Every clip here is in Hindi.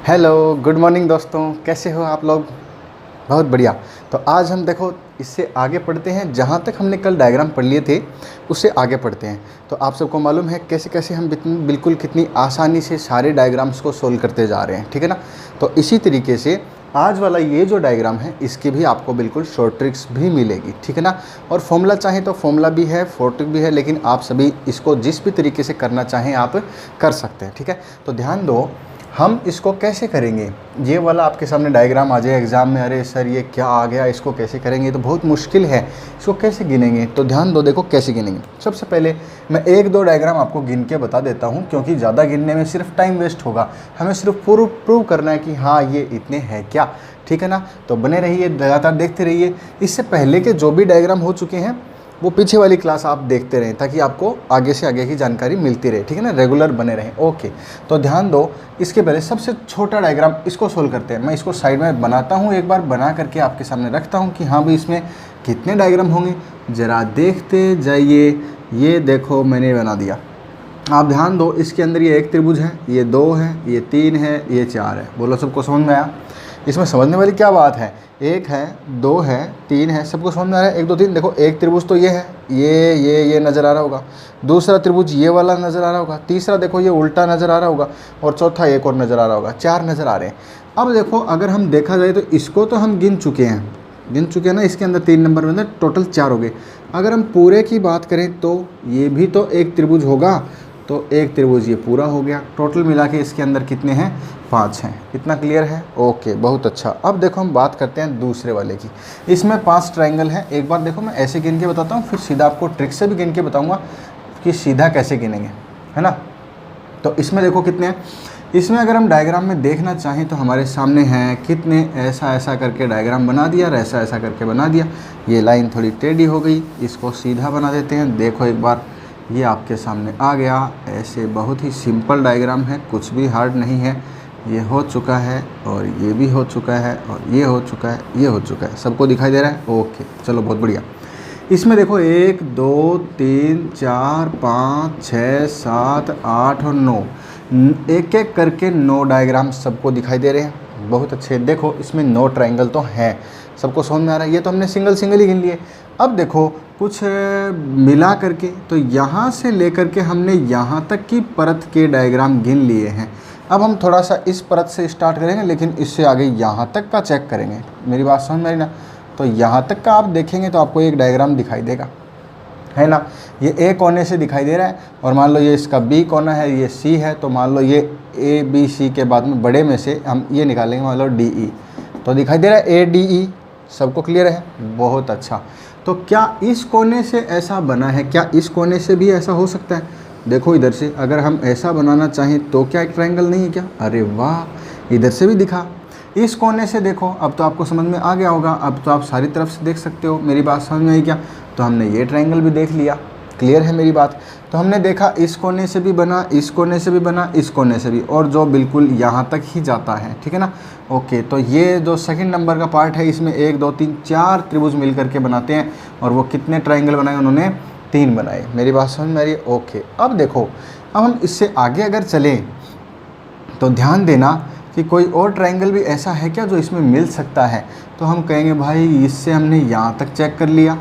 हेलो, गुड मॉर्निंग दोस्तों, कैसे हो आप लोग। बहुत बढ़िया। तो आज हम देखो इससे आगे पढ़ते हैं, जहाँ तक हमने कल डायग्राम पढ़ लिए थे उससे आगे पढ़ते हैं। तो आप सबको मालूम है कैसे कैसे हम बिल्कुल कितनी आसानी से सारे डायग्राम्स को सोल्व करते जा रहे हैं, ठीक है ना। तो इसी तरीके से आज वाला ये जो डायग्राम है इसकी भी आपको बिल्कुल शॉर्ट ट्रिक्स भी मिलेगी, ठीक है ना। और फॉर्मूला चाहें तो फॉर्मूला भी है, शॉर्ट ट्रिक भी है, लेकिन आप सभी इसको जिस भी तरीके से करना चाहें आप कर सकते हैं, ठीक है। तो ध्यान दो, हम इसको कैसे करेंगे। ये वाला आपके सामने डायग्राम आ जाए एग्ज़ाम में, अरे सर ये क्या आ गया, इसको कैसे करेंगे, तो बहुत मुश्किल है, इसको कैसे गिनेंगे। तो ध्यान दो, देखो कैसे गिनेंगे। सबसे पहले मैं एक दो डायग्राम आपको गिन के बता देता हूँ, क्योंकि ज़्यादा गिनने में सिर्फ टाइम वेस्ट होगा। हमें सिर्फ प्रूव करना है कि हाँ ये इतने हैं क्या, ठीक है ना। तो बने रहिए, लगातार देखते रहिए। इससे पहले के जो भी डायग्राम हो चुके हैं वो पीछे वाली क्लास आप देखते रहें, ताकि आपको आगे से आगे की जानकारी मिलती रहे, ठीक है ना। रेगुलर बने रहें। ओके, तो ध्यान दो, इसके पहले सबसे छोटा डायग्राम इसको सोल्व करते हैं। मैं इसको साइड में बनाता हूँ, एक बार बना करके आपके सामने रखता हूँ कि हाँ भाई इसमें कितने डायग्राम होंगे, ज़रा देखते जाइए। ये देखो मैंने बना दिया। आप ध्यान दो, इसके अंदर ये एक त्रिभुज है, ये दो है, ये तीन है, ये चार है। बोलो सबको समझ में आया। इसमें समझने वाली क्या बात है, एक है, दो है, तीन है, सबको समझ में आ रहा है। एक दो तीन, देखो एक त्रिभुज तो ये है, ये नज़र आ रहा होगा। दूसरा त्रिभुज ये वाला नज़र आ रहा होगा। तीसरा देखो ये उल्टा नज़र आ रहा होगा, और चौथा एक और नज़र आ रहा होगा। चार नज़र आ रहे हैं। अब देखो अगर हम देखा जाए तो इसको तो हम गिन चुके हैं ना। इसके अंदर 3 नंबर में अंदर टोटल 4 हो गए। अगर हम पूरे की बात करें तो ये भी तो एक त्रिभुज होगा, तो एक त्रिभुज ये पूरा हो गया। टोटल मिला के इसके अंदर कितने हैं, 5 हैं। इतना क्लियर है। ओके, बहुत अच्छा। अब देखो हम बात करते हैं दूसरे वाले की। इसमें 5 ट्रायंगल हैं। एक बार देखो मैं ऐसे गिन के बताता हूँ, फिर सीधा आपको ट्रिक से भी गिन के बताऊँगा कि सीधा कैसे गिनेंगे, है ना। तो इसमें देखो कितने हैं। इसमें अगर हम डायग्राम में देखना चाहें तो हमारे सामने हैं कितने, ऐसा ऐसा करके डायग्राम बना दिया और ऐसा ऐसा करके बना दिया। ये लाइन थोड़ी टेढ़ी हो गई, इसको सीधा बना देते हैं। देखो एक बार ये आपके सामने आ गया। ऐसे बहुत ही सिंपल डायग्राम है, कुछ भी हार्ड नहीं है। ये हो चुका है, और ये भी हो चुका है, और ये हो चुका है, ये हो चुका है। सबको दिखाई दे रहा है। ओके, चलो बहुत बढ़िया। इसमें देखो 1 2 3 4 5 6 7 8 और 9, एक एक करके 9 डायग्राम सबको दिखाई दे रहे हैं। बहुत अच्छे। देखो इसमें 9 ट्रायंगल तो हैं, सबको समझ में आ रहा है। ये तो हमने सिंगल सिंगल ही गिन लिए। अब देखो कुछ मिला करके, तो यहाँ से लेकर के हमने यहाँ तक की परत के डायग्राम गिन लिए हैं। अब हम थोड़ा सा इस परत से स्टार्ट करेंगे, लेकिन इससे आगे यहाँ तक का चेक करेंगे। मेरी बात समझ में आई ना। तो यहाँ तक का आप देखेंगे तो आपको एक डायग्राम दिखाई देगा, है ना। ये ए कोने से दिखाई दे रहा है, और मान लो ये इसका बी कोना है, ये सी है। तो मान लो ये ए बी सी के बाद में बड़े में से हम ये निकालेंगे, मान लो डी ई। तो दिखाई दे रहा है ए डी ई। सबको क्लियर है। बहुत अच्छा। तो क्या इस कोने से ऐसा बना है, क्या इस कोने से भी ऐसा हो सकता है। देखो इधर से अगर हम ऐसा बनाना चाहें तो क्या एक ट्रायंगल नहीं है क्या। अरे वाह, इधर से भी दिखा। इस कोने से देखो, अब तो आपको समझ में आ गया होगा। अब तो आप सारी तरफ से देख सकते हो। मेरी बात समझ में आई क्या। तो हमने ये ट्रायंगल भी देख लिया। क्लियर है मेरी बात। तो हमने देखा इस कोने से भी बना, इस कोने से भी बना, इस कोने से भी, और जो बिल्कुल यहाँ तक ही जाता है, ठीक है ना। ओके, तो ये जो सेकंड नंबर का पार्ट है, इसमें 1 2 3 4 त्रिभुज मिल करके बनाते हैं। और वो कितने ट्रायंगल बनाए उन्होंने, 3 बनाए। मेरी बात समझ में आ रही है। ओके, अब देखो, अब हम इससे आगे अगर चलें तो ध्यान देना कि कोई और ट्रायंगल भी ऐसा है क्या जो इसमें मिल सकता है। तो हम कहेंगे भाई इससे हमने यहाँ तक चेक कर लिया,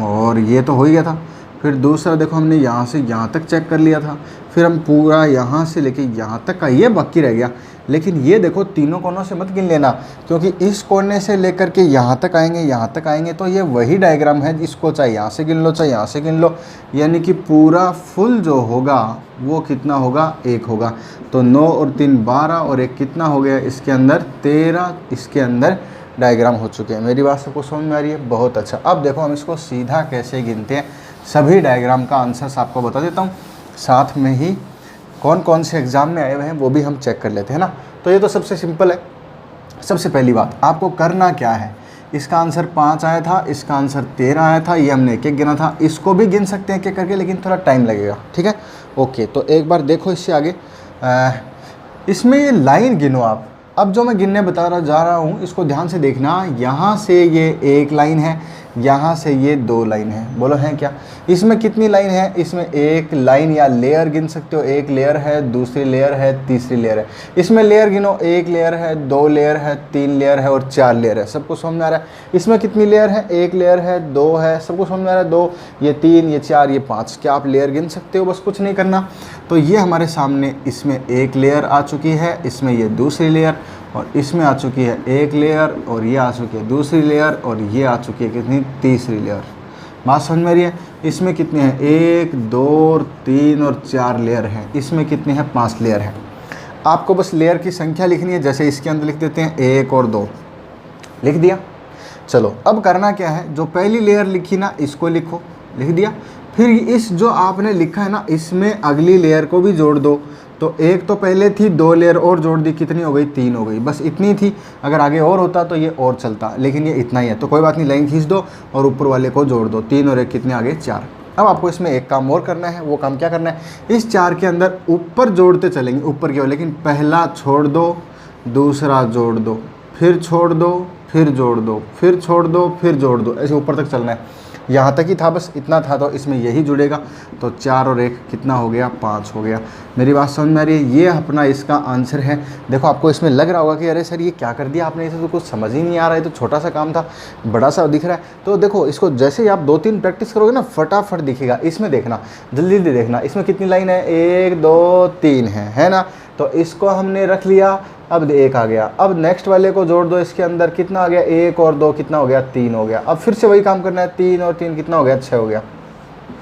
और ये तो हो ही गया था। फिर दूसरा देखो, हमने यहाँ से यहाँ तक चेक कर लिया था। फिर हम पूरा यहाँ से लेके यहाँ तक का ये बाकी रह गया। लेकिन ये देखो तीनों कोनों से मत गिन लेना, क्योंकि इस कोने से लेकर के यहाँ तक आएंगे, यहाँ तक आएंगे, तो ये वही डायग्राम है। इसको चाहे यहाँ से गिन लो, चाहे यहाँ से गिन लो, यानी कि पूरा फुल जो होगा वो कितना होगा, 1 होगा। तो 9 और 3 12, और 1 कितना हो गया, इसके अंदर 13 इसके अंदर डायग्राम हो चुके हैं। मेरी बात सबको समझ में आ रही है। बहुत अच्छा। अब देखो हम इसको सीधा कैसे गिनते हैं। सभी डायग्राम का आंसर्स आपको बता देता हूँ, साथ में ही कौन कौन से एग्ज़ाम में आए हुए हैं वो भी हम चेक कर लेते हैं ना। तो ये तो सबसे सिंपल है। सबसे पहली बात आपको करना क्या है, इसका आंसर 5 आया था, इसका आंसर 13 आया था। ये हमने एक एक गिना था। इसको भी गिन सकते हैं एक एक करके, लेकिन थोड़ा टाइम लगेगा, ठीक है। ओके, तो एक बार देखो इससे आगे, इसमें ये लाइन गिनो आप। अब जो मैं गिनने जा रहा हूँ इसको ध्यान से देखना। यहाँ से ये एक लाइन है, यहाँ से ये 2 लाइन है, बोलो हैं क्या? इसमें कितनी लाइन है? इसमें एक लाइन या लेयर गिन सकते हो, एक लेयर है, दूसरी लेयर है, तीसरी लेयर है। इसमें लेयर गिनो, एक लेयर है, 2 लेयर है, 3 लेयर है और 4 लेयर है। सबको समझ में आ रहा है? इसमें कितनी लेयर है? एक लेयर है, 2 है, सबको समझ में आ रहा है? 2, ये 3, ये 4, ये 5। क्या आप लेयर गिन सकते हो? बस कुछ नहीं करना। तो ये हमारे सामने इसमें एक लेयर आ चुकी है, इसमें ये दूसरी लेयर, और इसमें आ चुकी है एक लेयर, और ये आ चुकी है दूसरी लेयर, और ये आ चुकी है कितनी? तीसरी लेयर। बात समझ में आ रही है? इसमें कितने हैं? 1, 2, 3 और 4 लेयर हैं। इसमें कितने हैं? 5 लेयर हैं। आपको बस लेयर की संख्या लिखनी है। जैसे इसके अंदर लिख देते हैं 1 और 2, लिख दिया। चलो अब करना क्या है, जो पहली लेयर लिखी ना, इसको लिखो, लिख दिया। फिर इस जो आपने लिखा है ना, इसमें अगली लेयर को भी जोड़ दो। तो एक तो पहले थी, 2 लेयर और जोड़ दी, कितनी हो गई? 3 हो गई। बस इतनी थी। अगर आगे और होता तो ये और चलता, लेकिन ये इतना ही है, तो कोई बात नहीं, लाइन खींच दो और ऊपर वाले को जोड़ दो। 3 और 1 कितने आ गए? 4। अब आपको इसमें एक काम और करना है। वो काम क्या करना है? इस 4 के अंदर ऊपर जोड़ते चलेंगे, ऊपर की ओर, लेकिन पहला छोड़ दो, दूसरा जोड़ दो, फिर छोड़ दो, फिर जोड़ दो, फिर छोड़ दो, फिर जोड़ दो, ऐसे ऊपर तक चलना है। यहाँ तक ही था, बस इतना था, तो इसमें यही जुड़ेगा। तो 4 और 1 कितना हो गया? 5 हो गया। मेरी बात समझ में आ रही है? ये अपना इसका आंसर है। देखो आपको इसमें लग रहा होगा कि अरे सर ये क्या कर दिया आपने, इसे तो कुछ समझ ही नहीं आ रहा है, तो छोटा सा काम था, बड़ा सा दिख रहा है। तो देखो इसको जैसे ही आप 2-3 प्रैक्टिस करोगे ना, फटाफट दिखेगा। इसमें देखना, जल्दी जल्दी देखना, इसमें कितनी लाइन है? 1, 2, 3 है ना? तो इसको हमने रख लिया। अब 1 आ गया। अब नेक्स्ट वाले को जोड़ दो, इसके अंदर कितना आ गया? 1 और 2 कितना हो गया? 3 हो गया। अब फिर से वही काम करना है, 3 और 3 कितना हो गया? 6 हो गया।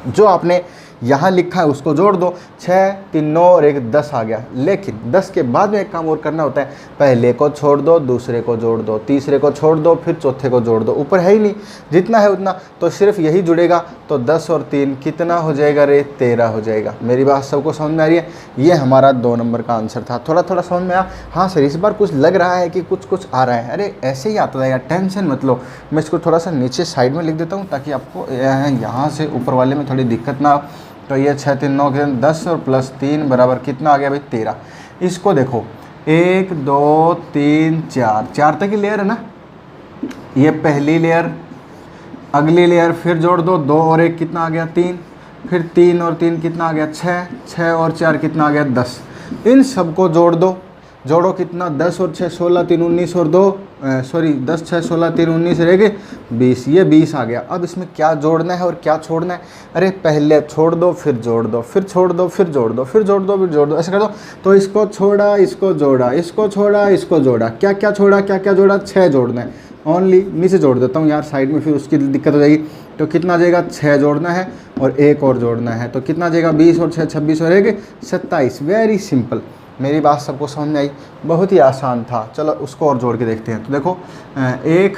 जो आपने यहाँ लिखा है उसको जोड़ दो, 6, 3, 9 और 1 10 आ गया। लेकिन 10 के बाद में एक काम और करना होता है, पहले को छोड़ दो, दूसरे को जोड़ दो, तीसरे को छोड़ दो, फिर चौथे को जोड़ दो। ऊपर है ही नहीं, जितना है उतना, तो सिर्फ यही जुड़ेगा। तो 10 और 3 कितना हो जाएगा रे? 13 हो जाएगा। मेरी बात सबको समझ में आ रही है? ये हमारा 2 नंबर का आंसर था। थोड़ा थोड़ा समझ में आया? हाँ सर, इस बार कुछ लग रहा है कि कुछ कुछ आ रहा है। अरे ऐसे ही आता जाएगा, टेंशन मत लो। मैं इसको थोड़ा सा नीचे साइड में लिख देता हूँ, ताकि आपको यहाँ से ऊपर वाले में थोड़ी दिक्कत ना हो। तो ये 6, 3, 9 के 10 और प्लस 3 बराबर कितना आ गया भाई? 13। इसको देखो, 1, 2, 3, 4, 4 तक की लेयर है ना, ये पहली लेयर, अगली लेयर, फिर जोड़ दो, 2 और 1 कितना आ गया? 3, फिर 3 और 3 कितना आ गया? 6, 6 और 4 कितना आ गया? 10। इन सबको जोड़ दो, जोड़ो कितना? 10 और 6 16, 3 19 और 2 10, 6, 16, 3 19 रह गए 20। ये 20 आ गया। अब इसमें क्या जोड़ना है और क्या छोड़ना है? अरे पहले छोड़ दो, फिर जोड़ दो, फिर छोड़ दो, फिर जोड़ दो, फिर जोड़ दो, फिर जोड़ दो, ऐसे कर दो। तो इसको छोड़ा, इसको जोड़ा, इसको छोड़ा, इसको जोड़ा। क्या क्या छोड़ा, क्या क्या जोड़ा? 6 जोड़ना है ओनली। नीचे जोड़ देता हूँ यार साइड में, फिर उसकी दिक्कत हो जाएगी। तो कितना आ जाएगा? 6 जोड़ना है और 1 और जोड़ना है। तो कितना आ जाएगा? 20 और 6 26 और 1 27। Very simple. मेरी बात सबको समझ में आई? बहुत ही आसान था। चलो उसको और जोड़ के देखते हैं। तो देखो 1,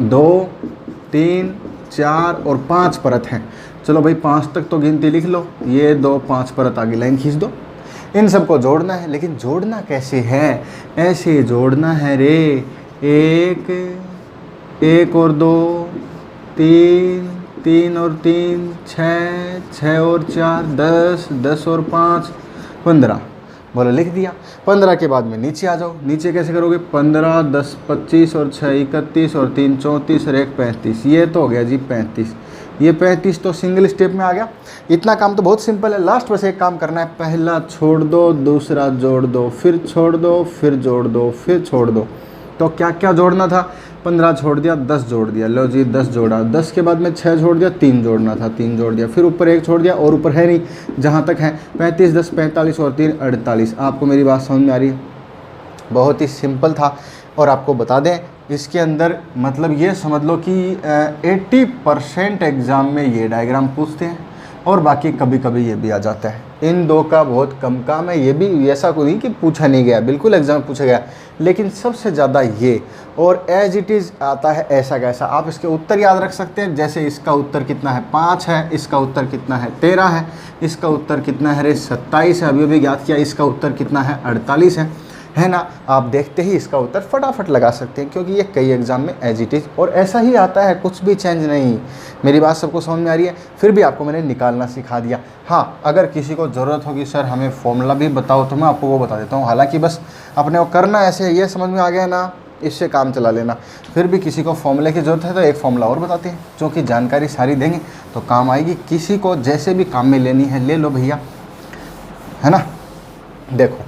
2, 3, 4 और 5 परत हैं। चलो भाई 5 तक तो गिनती लिख लो। ये 2, 5 परत आगे लाइन खींच दो। इन सबको जोड़ना है, लेकिन जोड़ना कैसे है? ऐसे जोड़ना है रे। 1, 1 और 2, 3, 3 और 3, 6, 6 और 4, 10, 10 और 5, 15। बोलो लिख दिया। 15 के बाद में नीचे आ जाओ। नीचे कैसे करोगे? 15, 10, 25 और 6 31 और 3 34 और 1 35। ये तो हो गया जी 35। ये 35 तो सिंगल स्टेप में आ गया। इतना काम तो बहुत सिंपल है। लास्ट बस एक काम करना है, पहला छोड़ दो, दूसरा जोड़ दो, फिर छोड़ दो, फिर जोड़ दो, फिर छोड़ दो। तो क्या क्या जोड़ना था? 15 छोड़ दिया, 10 जोड़ दिया। लो जी 10 जोड़ा। 10 के बाद में 6 जोड़ दिया, 3 जोड़ना था, 3 जोड़ दिया। फिर ऊपर 1 छोड़ दिया, और ऊपर है नहीं, जहाँ तक है 35, 10, 45 और 3 48। आपको मेरी बात समझ में आ रही है? बहुत ही सिंपल था। और आपको बता दें, इसके अंदर मतलब ये समझ लो कि 80% एग्ज़ाम में ये डायग्राम पूछते हैं, और बाकी कभी कभी ये भी आ जाता है। इन 2 का बहुत कम काम है। ये भी ऐसा कोई नहीं कि पूछा नहीं गया, बिल्कुल एग्ज़ाम पूछा गया, लेकिन सबसे ज़्यादा ये। और एज इट इज़ आता है ऐसा कैसा। आप इसके उत्तर याद रख सकते हैं। जैसे इसका उत्तर कितना है? 5 है। इसका उत्तर कितना है? 13 है। इसका उत्तर कितना है रे? 27 है। अभी अभी याद किया। इसका उत्तर कितना है? 48 है ना? आप देखते ही इसका उत्तर फटाफट लगा सकते हैं, क्योंकि ये कई एग्जाम में एज इट इज़ और ऐसा ही आता है, कुछ भी चेंज नहीं। मेरी बात सबको समझ में आ रही है? फिर भी आपको मैंने निकालना सिखा दिया। हाँ, अगर किसी को ज़रूरत होगी सर हमें फॉर्मूला भी बताओ, तो मैं आपको वो बता देता हूँ। हालांकि बस अपने को करना ऐसे, ये समझ में आ गया ना? इससे काम चला लेना। फिर भी किसी को फॉर्मूले की ज़रूरत है तो एक फॉर्मूला और बताते हैं, जो कि जानकारी सारी देंगे तो काम आएगी। किसी को जैसे भी काम में लेनी है ले लो भैया, है ना। देखो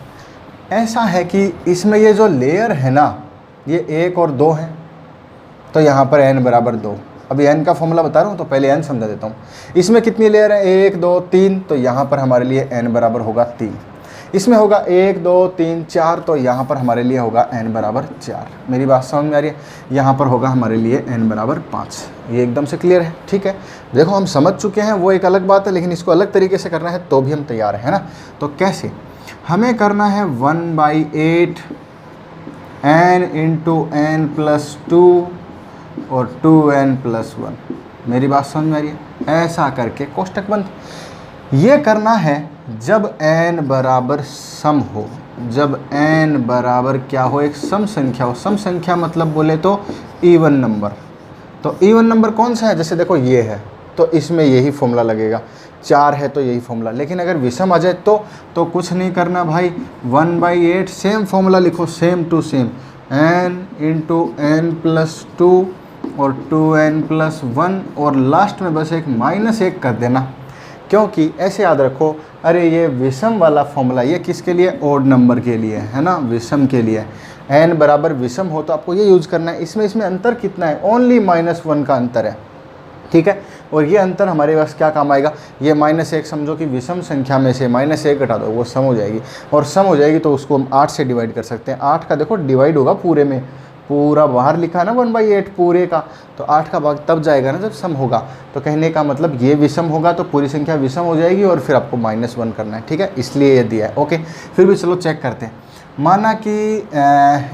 ऐसा है कि इसमें ये जो लेयर है ना, ये 1 और 2 है, तो यहाँ पर n बराबर 2। अभी n का फॉर्मूला बता रहा हूँ तो पहले n समझा देता हूँ। इसमें कितनी लेयर है, 1 2 3, तो यहाँ पर हमारे लिए n बराबर होगा 3। इसमें होगा 1 2 3 4, तो यहाँ पर हमारे लिए होगा n बराबर 4। मेरी बात समझ में आ रही है। यहाँ पर होगा हमारे लिए n बराबर 5। ये एकदम से क्लियर है, ठीक है। देखो हम समझ चुके हैं, वो एक अलग बात है, लेकिन इसको अलग तरीके से करना है तो भी हम तैयार हैं, है ना। तो कैसे हमें करना है, 1/8 n इंटू n प्लस 2 और 2n प्लस 1। मेरी बात समझ में आ रही है। ऐसा करके कोष्टक बंद। ये करना है जब n बराबर सम हो, जब n बराबर क्या हो, एक सम संख्या हो। सम संख्या मतलब बोले तो इवन नंबर। तो इवन नंबर कौन सा है, जैसे देखो ये है तो इसमें यही फॉर्मूला लगेगा, 4 है तो यही फॉर्मूला। लेकिन अगर विषम आ जाए तो कुछ नहीं करना भाई, 1/8 सेम फॉर्मूला लिखो, same to same, n into n plus 2 और 2n प्लस 1, और लास्ट में बस एक -1 कर देना। क्योंकि ऐसे याद रखो, अरे ये विषम वाला फॉर्मूला ये किसके लिए, ओड नंबर के लिए, है ना, विषम के लिए। n बराबर विषम हो तो आपको ये यूज करना है। इसमें अंतर कितना है, ओनली -1 का अंतर है, ठीक है। और ये अंतर हमारे पास क्या काम आएगा, ये -1 समझो कि विषम संख्या में से -1 घटा दो, वो सम हो जाएगी। और सम हो जाएगी तो उसको हम 8 से डिवाइड कर सकते हैं। 8 का देखो डिवाइड होगा पूरे में, पूरा बाहर लिखा है ना 1/8 पूरे का, तो 8 का भाग तब जाएगा ना जब सम होगा। तो कहने का मतलब ये विषम होगा तो पूरी संख्या विषम हो जाएगी, और फिर आपको -1 करना है, ठीक है। इसलिए ये दिया है, ओके। फिर भी चलो चेक करते हैं। माना कि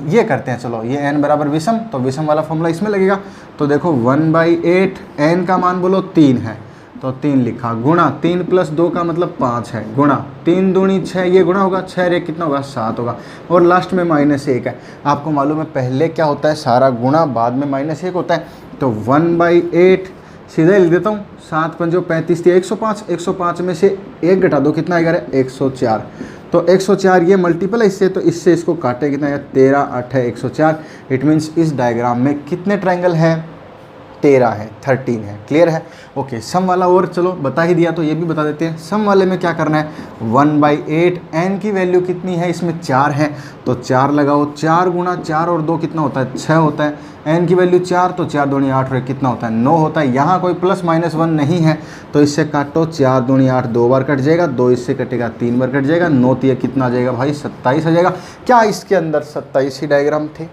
ये करते हैं, चलो ये n बराबर विषम, तो विषम वाला फॉर्मूला इसमें लगेगा। तो देखो 1/8 n का मान बोलो 3 है, तो 3 लिखा, गुणा 3 प्लस 2 का मतलब 5 है, गुणा 3 दूनी 6, ये गुणा होगा, 6 रे कितना होगा, 7 होगा, और लास्ट में -1 है। आपको मालूम है पहले क्या होता है, सारा गुणा, बाद में -1 होता है। तो 1/8 सीधा लिख देता हूँ, 7 पंजो 35, 105, 105 में से 1 घटा दो, कितना आएगा, 104। तो 104 ये मल्टीपल है इससे, तो इससे इसको काटे, कितना आएगा, 13 8 है 104। इट मीन्स इस डायग्राम में कितने ट्रायंगल हैं, 13 है, 13 है। क्लियर है, ओके। सम वाला और चलो बता ही दिया तो ये भी बता देते हैं। सम वाले में क्या करना है, 1/8 n की वैल्यू कितनी है, इसमें 4 है, तो 4 लगाओ, 4 गुणा 4 और 2 कितना होता है, 6 होता है। n की वैल्यू 4, तो 4 दूनी 8 और कितना होता है, 9 होता है। यहाँ कोई +-1 नहीं है, तो इससे काटो, 4 दूनी 8 2 बार कट जाएगा, 2 इससे कटेगा 3 बार कट जाएगा, 9 3 कितना आ जाएगा भाई, 27 आ जाएगा। क्या इसके अंदर 27 ही डायग्राम थे।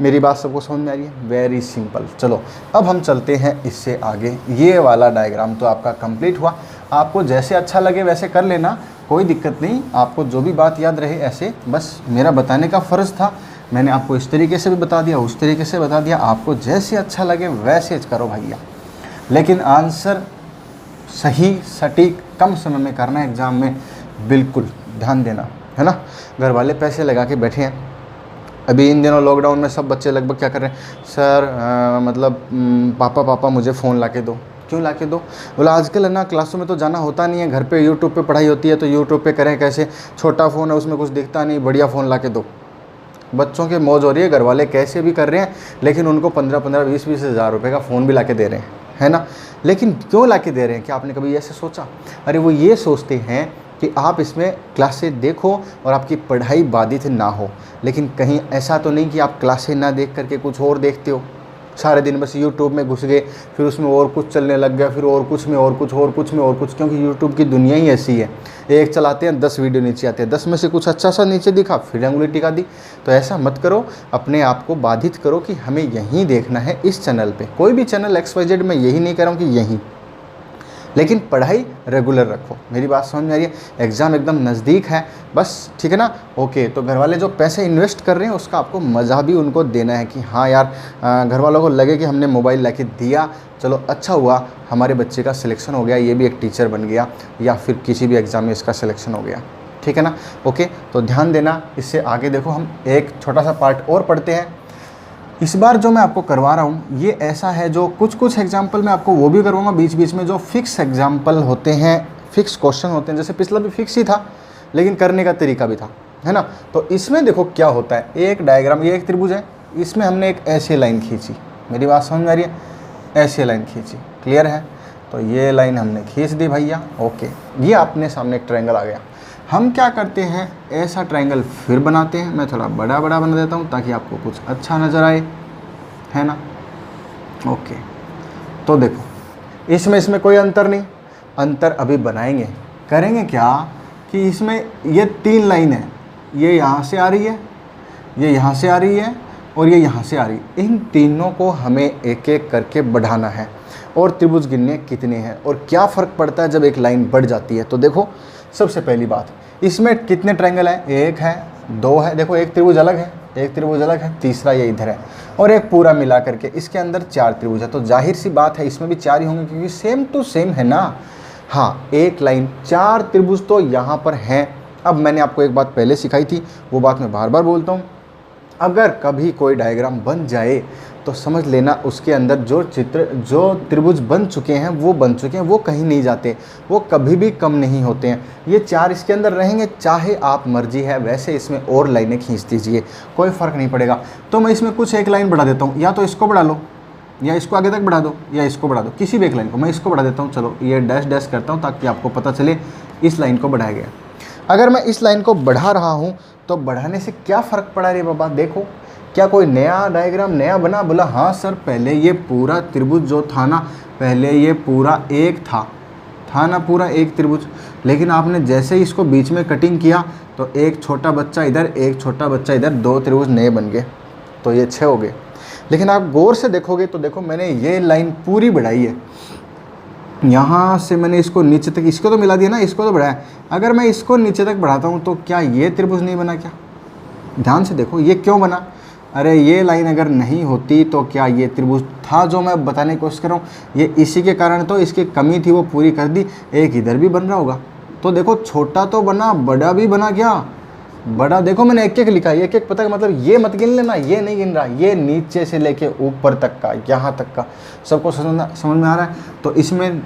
मेरी बात सबको समझ में आ रही है, वेरी सिंपल। चलो अब हम चलते हैं इससे आगे। ये वाला डायग्राम तो आपका कंप्लीट हुआ। आपको जैसे अच्छा लगे वैसे कर लेना, कोई दिक्कत नहीं। आपको जो भी बात याद रहे ऐसे, बस मेरा बताने का फ़र्ज़ था। मैंने आपको इस तरीके से भी बता दिया, उस तरीके से बता दिया, आपको जैसे अच्छा लगे वैसे करो भैया। लेकिन आंसर सही सटीक कम समय में करना है एग्ज़ाम में, बिल्कुल ध्यान देना, है ना। घर वाले पैसे लगा के बैठे हैं। अभी इन दिनों लॉकडाउन में सब बच्चे लगभग क्या कर रहे हैं, सर पापा मुझे फ़ोन ला के दो। क्यों ला के दो, बोला आजकल है ना क्लासों में तो जाना होता नहीं है, घर पे यूट्यूब पे पढ़ाई होती है, तो यूट्यूब पे करें कैसे, छोटा फ़ोन है उसमें कुछ दिखता नहीं, बढ़िया फ़ोन ला के दो। बच्चों के मौज हो रही है, घर वाले कैसे भी कर रहे हैं, लेकिन उनको 15-15 20-20 हज़ार रुपये का फ़ोन भी ला के दे रहे हैं, है ना। लेकिन क्यों ला के दे रहे हैं, क्या आपने कभी ऐसे सोचा। अरे वो ये सोचते हैं कि आप इसमें क्लासेस देखो और आपकी पढ़ाई बाधित ना हो। लेकिन कहीं ऐसा तो नहीं कि आप क्लासेस ना देख करके कुछ और देखते हो, सारे दिन बस यूट्यूब में घुस गए, फिर उसमें और कुछ चलने लग गया, फिर और कुछ में और कुछ, और कुछ में और कुछ। क्योंकि यूट्यूब की दुनिया ही ऐसी है, एक चलाते हैं 10 वीडियो नीचे आते हैं, 10 में से कुछ अच्छा सा नीचे दिखा फिर अंगुली टिका दी। तो ऐसा मत करो, अपने आप को बाधित करो कि हमें यहीं देखना है इस चैनल पे। कोई भी चैनल XYZ में यही नहीं कह रहा हूँ कि यहीं, लेकिन पढ़ाई रेगुलर रखो। मेरी बात समझ में आ रही है, एग्ज़ाम एकदम नज़दीक है बस, ठीक है ना। ओके, तो घर वाले जो पैसे इन्वेस्ट कर रहे हैं उसका आपको मज़ा भी उनको देना है कि हाँ यार, घर वालों को लगे कि हमने मोबाइल लाके दिया, चलो अच्छा हुआ हमारे बच्चे का सिलेक्शन हो गया, ये भी एक टीचर बन गया, या फिर किसी भी एग्ज़ाम में इसका सिलेक्शन हो गया, ठीक है ना। ओके, तो ध्यान देना। इससे आगे देखो हम एक छोटा सा पार्ट और पढ़ते हैं। इस बार जो मैं आपको करवा रहा हूँ ये ऐसा है, जो कुछ एग्जाम्पल मैं आपको वो भी करवाऊँगा बीच बीच में, जो फिक्स एग्जाम्पल होते हैं, फिक्स क्वेश्चन होते हैं। जैसे पिछला भी फिक्स ही था, लेकिन करने का तरीका भी था, है ना। तो इसमें देखो क्या होता है, एक डायग्राम, ये एक त्रिभुज है, इसमें हमने एक ऐसी लाइन खींची, मेरी बात समझ में आ रही है, ऐसी लाइन खींची, क्लियर है। तो ये लाइन हमने खींच दी भैया, ओके, ये अपने सामने एक ट्रायंगल आ गया। हम क्या करते हैं, ऐसा ट्रायंगल फिर बनाते हैं। मैं थोड़ा बड़ा बड़ा बना देता हूँ ताकि आपको कुछ अच्छा नज़र आए, है ना। ओके, तो देखो इसमें कोई अंतर नहीं, अंतर अभी बनाएंगे। करेंगे क्या कि इसमें ये 3 लाइन है, ये यहाँ से आ रही है, ये यहाँ से आ रही है और ये यहाँ से आ रही है। इन तीनों को हमें एक एक करके बढ़ाना है और त्रिभुज गिनने कितने हैं और क्या फ़र्क पड़ता है जब एक लाइन बढ़ जाती है। तो देखो सबसे पहली बात, इसमें कितने ट्रायंगल हैं, 1 है, 2 है, देखो एक त्रिभुज अलग है, एक त्रिभुज अलग है, तीसरा ये इधर है और एक पूरा मिला करके इसके अंदर 4 त्रिभुज है। तो जाहिर सी बात है इसमें भी 4 ही होंगे क्योंकि सेम टू सेम है ना। हाँ, एक लाइन 4 त्रिभुज तो यहाँ पर हैं। अब मैंने आपको एक बात पहले सिखाई थी, वो बात मैं बार बार बोलता हूँ, अगर कभी कोई डायग्राम बन जाए तो समझ लेना उसके अंदर जो त्रिभुज बन चुके हैं वो बन चुके हैं, वो कहीं नहीं जाते, वो कभी भी कम नहीं होते हैं। ये 4 इसके अंदर रहेंगे, चाहे आप मर्जी है वैसे इसमें और लाइनें खींच दीजिए, कोई फ़र्क नहीं पड़ेगा। तो मैं इसमें कुछ एक लाइन बढ़ा देता हूँ, या तो इसको बढ़ा लो या इसको आगे तक बढ़ा दो या इसको बढ़ा दो, किसी भी एक लाइन को। मैं इसको बढ़ा देता हूँ, चलो ये डैश डैश करता हूँ ताकि आपको पता चले इस लाइन को बढ़ाया गया। अगर मैं इस लाइन को बढ़ा रहा हूँ तो बढ़ाने से क्या फ़र्क पड़ा रे बाबा, देखो क्या कोई नया डायग्राम नया बना? बोला हाँ सर, पहले ये पूरा त्रिभुज जो था ना, पहले ये पूरा एक था ना, पूरा एक त्रिभुज, लेकिन आपने जैसे ही इसको बीच में कटिंग किया तो एक छोटा बच्चा इधर, एक छोटा बच्चा इधर, 2 त्रिभुज नए बन गए, तो ये 6 हो गए। लेकिन आप गौर से देखोगे तो देखो मैंने ये लाइन पूरी बढ़ाई है, यहाँ से मैंने इसको नीचे तक, इसको तो मिला दिया ना, इसको तो बढ़ाया। अगर मैं इसको नीचे तक बढ़ाता हूँ तो क्या ये त्रिभुज नहीं बना? क्या, ध्यान से देखो ये क्यों बना? अरे ये लाइन अगर नहीं होती तो क्या ये त्रिभुज था जो मैं बताने की कोशिश कर रहा हूँ? ये इसी के कारण तो इसकी कमी थी वो पूरी कर दी। एक इधर भी बन रहा होगा, तो देखो छोटा तो बना, बड़ा भी बना। क्या बड़ा? देखो मैंने एक एक लिखा, एक एक पता, मतलब ये मत गिन लेना, ये नहीं गिन रहा, ये नीचे से लेके ऊपर तक का, यहाँ तक का, सबको समझ में आ रहा है। तो इसमें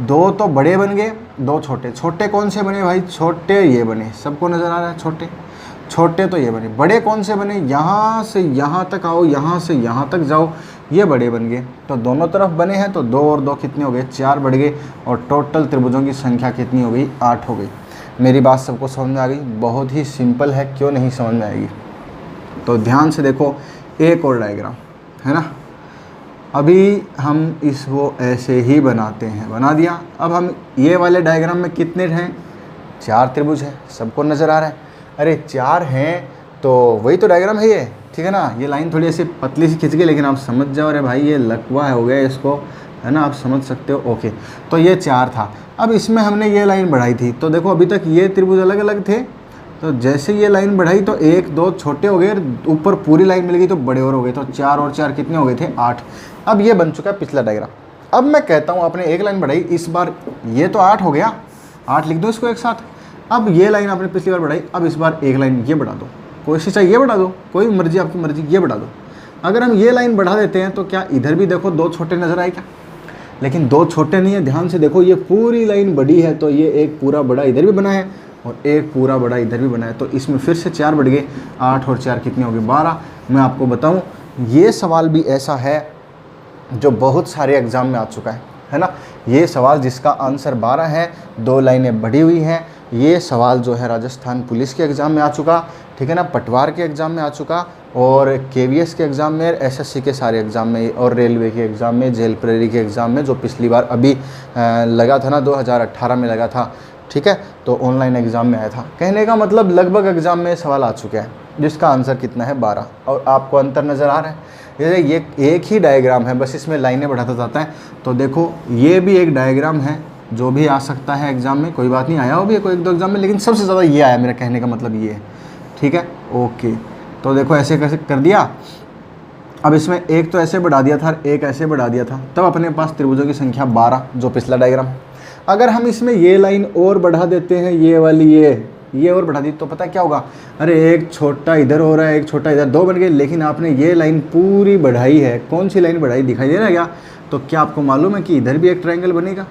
2 तो बड़े बन गए, 2 छोटे। छोटे कौन से बने भाई? छोटे ये बने, सबको नज़र आ रहा है, छोटे छोटे तो ये बने। बड़े कौन से बने? यहाँ से यहाँ तक आओ, यहाँ से यहाँ तक जाओ, ये बड़े बन गए। तो दोनों तरफ बने हैं, तो 2 और 2 कितने हो गए? 4 बढ़ गए और टोटल त्रिभुजों की संख्या कितनी हो गई? 8 हो गई। मेरी बात सबको समझ में आ गई? बहुत ही सिंपल है, क्यों नहीं समझ में आएगी? तो ध्यान से देखो, एक और डायग्राम है ना, अभी हम इसको ऐसे ही बनाते हैं, बना दिया। अब हम ये वाले डायग्राम में कितने हैं? 4 त्रिभुज है, सबको नज़र आ रहा है। अरे 4 हैं तो वही तो डायग्राम है ये, ठीक है ना। ये लाइन थोड़ी ऐसी पतली सी खिंच गई, लेकिन आप समझ जाओ, अरे भाई ये लकवा हो गया इसको, है ना, आप समझ सकते हो। ओके, तो ये 4 था। अब इसमें हमने ये लाइन बढ़ाई थी, तो देखो अभी तक ये त्रिभुज अलग अलग थे, तो जैसे ये लाइन बढ़ाई तो 1 2 छोटे हो गए, ऊपर पूरी लाइन मिल गई तो बड़े और हो गए। तो 4 और 4 कितने हो गए थे? 8। अब ये बन चुका है पिछला डायग्राम। अब मैं कहता हूँ आपने एक लाइन बढ़ाई, इस बार ये तो 8 हो गया, 8 लिख दो इसको एक साथ। अब ये लाइन आपने पिछली बार बढ़ाई, अब इस बार एक लाइन ये बढ़ा दो, कोई सी चाहिए ये बढ़ा दो, कोई मर्जी, आपकी मर्जी, ये बढ़ा दो। अगर हम ये लाइन बढ़ा देते हैं तो क्या इधर भी देखो 2 छोटे नज़र आए? क्या, लेकिन 2 छोटे नहीं है, ध्यान से देखो, ये पूरी लाइन बड़ी है, तो ये एक पूरा बड़ा इधर भी बना है और एक पूरा बड़ा इधर भी बना है। तो इसमें फिर से 4 बढ़ गए, 8 और 4 कितने हो गए? 12। मैं आपको बताऊँ, ये सवाल भी ऐसा है जो बहुत सारे एग्ज़ाम में आ चुका है ना। ये सवाल जिसका आंसर 12 है, 2 लाइनें बढ़ी हुई हैं, ये सवाल जो है राजस्थान पुलिस के एग्ज़ाम में आ चुका, ठीक है ना, पटवार के एग्ज़ाम में आ चुका, और केवीएस के एग्ज़ाम में, एसएससी के सारे एग्ज़ाम में, और रेलवे के एग्ज़ाम में, जेल प्रेरी के एग्ज़ाम में, जो पिछली बार अभी लगा था ना, 2018 में लगा था, ठीक है, तो ऑनलाइन एग्ज़ाम में आया था। कहने का मतलब लगभग एग्ज़ाम में सवाल आ चुके हैं जिसका आंसर कितना है? 12। और आपको अंतर नज़र आ रहा है? ये एक ही डायग्राम है, बस इसमें लाइनें बढ़ाता जाता है। तो देखो ये भी एक डायग्राम है जो भी आ सकता है एग्ज़ाम में, कोई बात नहीं, आया हो भी कोई 1 2 एग्ज़ाम में, लेकिन सबसे ज़्यादा ये आया, मेरा कहने का मतलब ये है, ठीक है। ओके, तो देखो ऐसे कैसे कर दिया। अब इसमें एक तो ऐसे बढ़ा दिया था, एक ऐसे बढ़ा दिया था, तब अपने पास त्रिभुजों की संख्या 12, जो पिछला डायग्राम। अगर हम इसमें ये लाइन और बढ़ा देते हैं, ये वाली ये और बढ़ा दी, तो पता क्या होगा? अरे एक छोटा इधर हो रहा है, एक छोटा इधर, 2 बन गए, लेकिन आपने ये लाइन पूरी बढ़ाई है। कौन सी लाइन बढ़ाई, दिखाई दे रहा है क्या? तो क्या आपको मालूम है कि इधर भी एक ट्रायंगल बनेगा?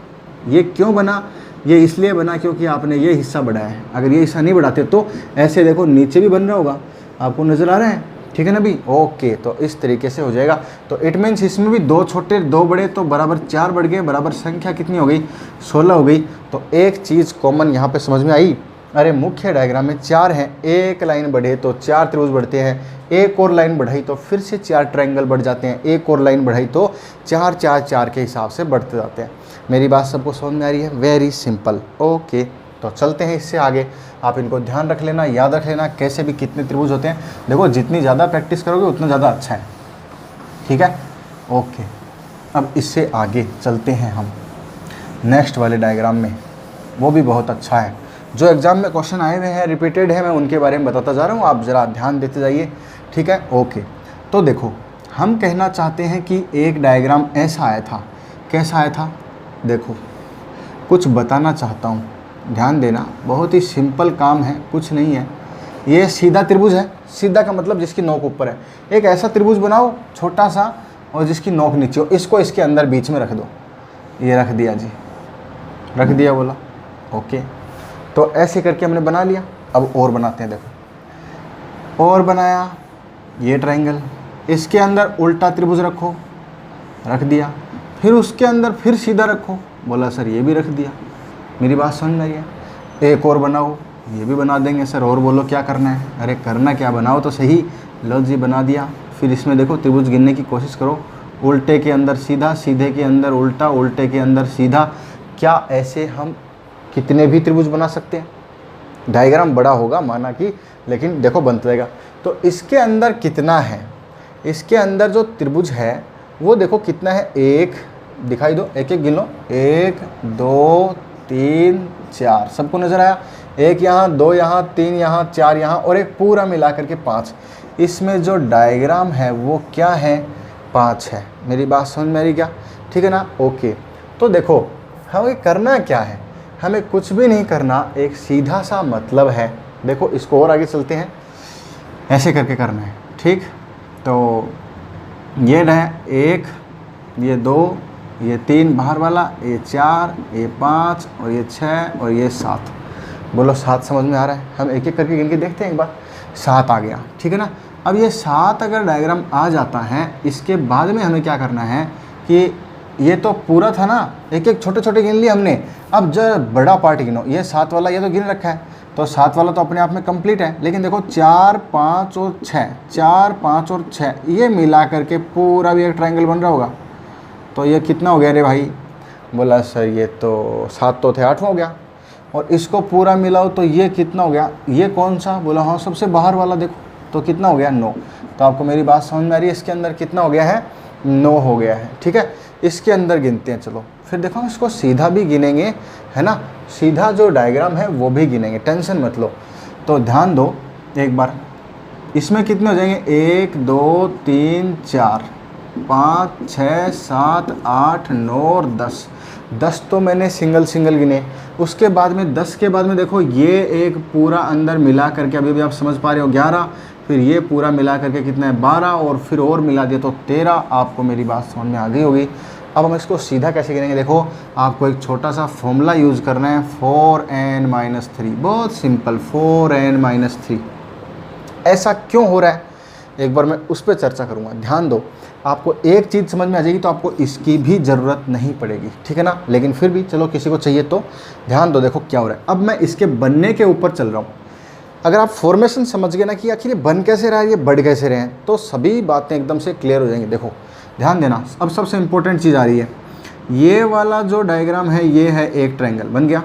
ये क्यों बना? ये इसलिए बना क्योंकि आपने ये हिस्सा बढ़ाया है। अगर ये हिस्सा नहीं बढ़ाते तो ऐसे देखो नीचे भी बन रहा होगा, आपको नज़र आ रहा है, ठीक है ना भी। ओके, तो इस तरीके से हो जाएगा। तो इट मीन्स इसमें भी 2 छोटे 2 बड़े, तो बराबर 4 बढ़ गए, बराबर संख्या कितनी हो गई, 16 हो गई। तो एक चीज़ कॉमन यहाँ पे समझ में आई, अरे मुख्य डायग्राम में 4 हैं, एक लाइन बढ़े तो 4 त्रिभुज बढ़ते हैं, एक और लाइन बढ़ाई तो फिर से 4 ट्रायंगल बढ़ जाते हैं, एक और लाइन बढ़ाई तो 4 4 4 के हिसाब से बढ़ते जाते हैं। मेरी बात सबको समझ में आ रही है? Very simple. ओके, तो चलते हैं इससे आगे। आप इनको ध्यान रख लेना, याद रख लेना कैसे भी कितने त्रिभुज होते हैं। देखो जितनी ज़्यादा प्रैक्टिस करोगे उतना ज़्यादा अच्छा है, ठीक है। ओके, अब इससे आगे चलते हैं हम नेक्स्ट वाले डायग्राम में, वो भी बहुत अच्छा है। जो एग्ज़ाम में क्वेश्चन आए हुए हैं, रिपीटेड है, मैं उनके बारे में बताता जा रहा हूँ, आप ज़रा ध्यान देते जाइए, ठीक है। ओके, तो देखो हम कहना चाहते हैं कि एक डायग्राम ऐसा आया था, कैसा आया था, देखो कुछ बताना चाहता हूँ, ध्यान देना, बहुत ही सिंपल काम है, कुछ नहीं है। ये सीधा त्रिभुज है, सीधा का मतलब जिसकी नोक ऊपर है। एक ऐसा त्रिभुज बनाओ छोटा सा और जिसकी नोक नीचे हो, इसको इसके अंदर बीच में रख दो। ये रख दिया जी, रख दिया बोला। ओके, तो ऐसे करके हमने बना लिया। अब और बनाते हैं, देखो और बनाया ये ट्रायंगल, इसके अंदर उल्टा त्रिभुज रखो, रख दिया। फिर उसके अंदर फिर सीधा रखो, बोला सर ये भी रख दिया। मेरी बात समझ में आई है? एक और बनाओ, ये भी बना देंगे सर, और बोलो क्या करना है? अरे करना क्या, बनाओ तो सही। लो जी बना दिया। फिर इसमें देखो त्रिभुज गिनने की कोशिश करो, उल्टे के अंदर सीधा, सीधे के अंदर उल्टा, उल्टे के अंदर सीधा। क्या ऐसे हम कितने भी त्रिभुज बना सकते हैं? डायग्राम बड़ा होगा माना कि, लेकिन देखो बनता रहेगा। तो इसके अंदर कितना है, इसके अंदर जो त्रिभुज है वो देखो कितना है, एक दिखाई दो, एक एक गिन लो, 1 2 3 4, सबको नज़र आया? एक यहाँ, 2 यहाँ, 3 यहाँ, 4 यहाँ और एक पूरा मिला करके 5। इसमें जो डायग्राम है वो क्या है, 5 है। मेरी बात समझ में आ रही क्या? ठीक है ना। ओके, तो देखो हमें करना क्या है, हमें कुछ भी नहीं करना, एक सीधा सा मतलब है। देखो इसको और आगे चलते हैं, ऐसे करके करना है, ठीक। तो ये है 1, ये 2, ये 3 बाहर वाला, ये 4, ये 5 और ये 6 और ये 7। बोलो 7 समझ में आ रहा है? हम एक एक करके गिन के देखते हैं एक बार। 7 आ गया, ठीक है ना। अब ये 7 अगर डायग्राम आ जाता है, इसके बाद में हमें क्या करना है कि ये तो पूरा था ना, एक एक छोटे छोटे गिन लिए हमने। अब जो बड़ा पार्ट गिनो, ये 7 वाला ये तो गिन रखा है, तो 7 वाला तो अपने आप में कंप्लीट है। लेकिन देखो 4 5 और 6, 4 5 और 6 ये मिला करके पूरा भी एक ट्रायंगल बन रहा होगा। तो ये कितना हो गया रे भाई? बोला सर ये तो 7 तो थे, 8 हो गया। और इसको पूरा मिलाओ तो ये कितना हो गया? ये कौन सा? बोला हाँ सबसे बाहर वाला, देखो तो कितना हो गया? 9। तो आपको मेरी बात समझ में आ रही है? इसके अंदर कितना हो गया है? 9 हो गया है, ठीक है। इसके अंदर गिनते हैं, चलो फिर देखो इसको सीधा भी गिनेंगे, है ना, सीधा जो डायग्राम है वो भी गिनेंगे, टेंशन मत लो। तो ध्यान दो एक बार, इसमें कितने हो जाएंगे? 1 2 3 4 5 6 7 8 9 और 10। 10 तो मैंने सिंगल सिंगल गिने। उसके बाद में 10 के बाद में देखो ये एक पूरा अंदर मिला करके, अभी भी आप समझ पा रहे हो, 11। फिर ये पूरा मिला करके कितना है? 12 और फिर और मिला दिया तो 13। आपको मेरी बात समझ में आ गई होगी। अब हम इसको सीधा कैसे गिनेंगे? देखो आपको एक छोटा सा फॉर्मूला यूज़ करना है, 4n-3। बहुत सिंपल, 4n-3। ऐसा क्यों हो रहा है एक बार मैं उस पर चर्चा करूँगा। ध्यान दो, आपको एक चीज़ समझ में आ जाएगी तो आपको इसकी भी ज़रूरत नहीं पड़ेगी, ठीक है ना। लेकिन फिर भी चलो किसी को चाहिए तो ध्यान दो। देखो क्या हो रहा है, अब मैं इसके बनने के ऊपर चल रहा हूँ। अगर आप फॉर्मेशन समझ गए ना कि आखिर ये बन कैसे रहा है, ये बढ़ कैसे रहे हैं, तो सभी बातें एकदम से क्लियर हो जाएंगी। देखो ध्यान देना, अब सबसे इम्पोर्टेंट चीज़ आ रही है। ये वाला जो डायग्राम है ये है एक ट्रायंगल बन गया।